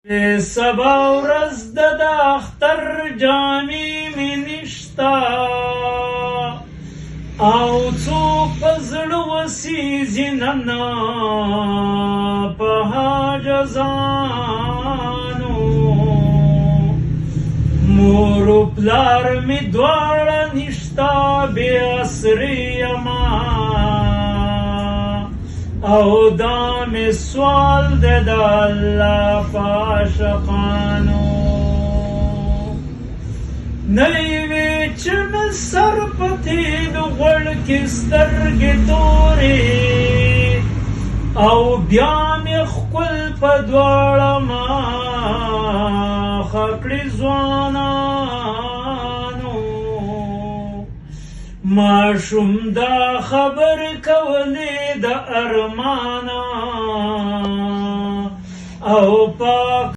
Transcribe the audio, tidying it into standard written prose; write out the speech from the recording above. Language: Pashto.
سبا ورځ د اختر جامې مې نشتا او څوک په زړه وسېږي ننه په حاجزانو مور و پلار مې دواړه نشتا بې اسرې یما او دا مې سوال دی د الله په عاشقانو نه وي چې مې سر په تېلو غوړ کې سترګې تورې او بیا مې ښکل په دواړه ماخه کړي ځوانانو ماشوم دا خبرې کولې د ارمانه او پاک